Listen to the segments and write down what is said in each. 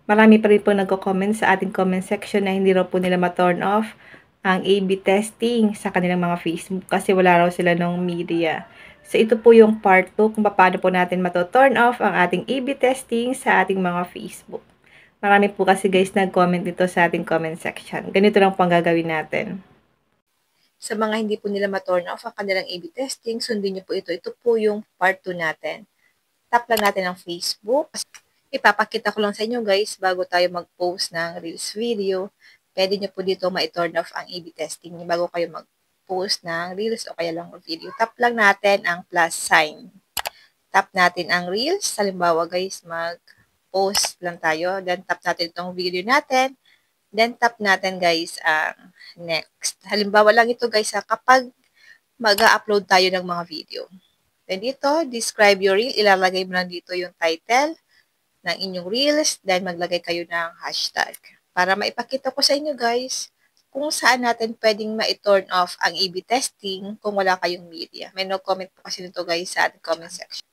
Marami pa rin po nagko-comment sa ating comment section na hindi raw po nila ma-turn off ang A/B testing sa kanilang mga Facebook kasi wala raw sila ng media. So ito po yung part 2 kung paano po natin mato-turn off ang ating A/B testing sa ating mga Facebook. Marami po kasi guys nag-comment dito sa ating comment section. Ganito lang po ang gagawin natin. Sa mga hindi po nila ma-turn off ang kanilang A/B testing, sundin niyo po ito. Ito po yung part 2 natin. Tap lang natin ang Facebook. Ipapakita ko lang sa inyo guys bago tayo mag-post ng Reels video. Pwede nyo po dito ma-turn off ang A/B testing bago kayo mag-post ng Reels o kaya lang video. Tap lang natin ang plus sign. Tap natin ang Reels. Halimbawa guys, mag-post lang tayo. Then tap natin itong video natin. Then tap natin guys ang next. Halimbawa lang ito guys kapag mag-upload tayo ng mga video. Then dito, describe your reel. Ilalagay mo lang dito yung title ng inyong reels, then maglagay kayo ng hashtag. Para maipakita ko sa inyo guys, kung saan natin pwedeng ma-turn off ang A/B testing kung wala kayong media. May no-comment po kasi nito guys sa ating comment section.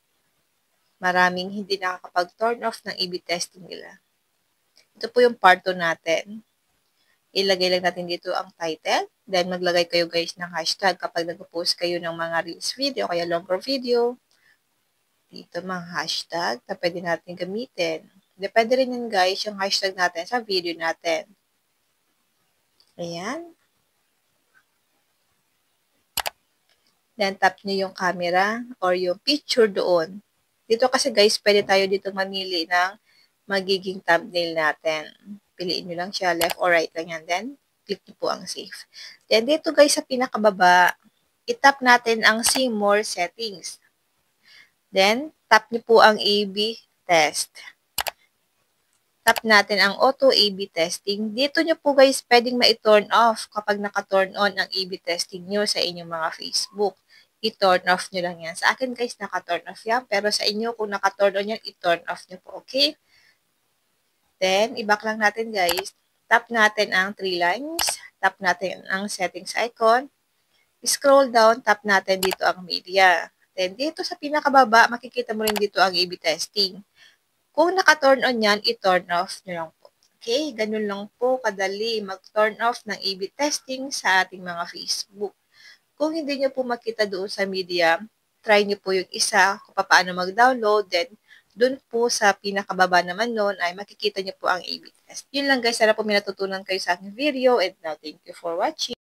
Maraming hindi nakakapag-turn off ng A/B testing nila. Ito po yung part 2 natin. Ilagay lang natin dito ang title, then maglagay kayo guys ng hashtag kapag nag-post kayo ng mga reels video, kaya longer video. Dito mga hashtag na pwede natin gamitin. Depende rin yun guys, yung hashtag natin sa video natin. Ayan. Then tap nyo yung camera or yung picture doon. Dito kasi guys, pwede tayo dito mamili ng magiging thumbnail natin. Piliin nyo lang siya, left or right lang yan. Then, click nyo po ang save. Then dito guys sa pinakababa, itap natin ang see more settings. Then, tap nyo po ang A/B test. Tap natin ang auto A/B testing. Dito nyo po guys pwedeng ma-turn off kapag naka-turn on ang A/B testing nyo sa inyong mga Facebook. I-turn off nyo lang yan. Sa akin guys, naka-turn off yan. Pero sa inyo, kung naka-turn on yan, i-turn off nyo po. Okay? Then, i-back lang natin guys. Tap natin ang 3 lines. Tap natin ang settings icon. Scroll down, tap natin dito ang media. Then, dito sa pinakababa, makikita mo rin dito ang A/B testing. Kung naka-turn on yan, i-turn off nyo lang po. Okay? Ganun lang po kadali mag-turn off ng A/B testing sa ating mga Facebook. Kung hindi nyo po makita doon sa media, try nyo po yung isa kung paano mag-download. Then, doon po sa pinakababa naman nun ay makikita nyo po ang A/B test. Yun lang guys. Sana po may natutunan kayo sa aking video. And now, thank you for watching.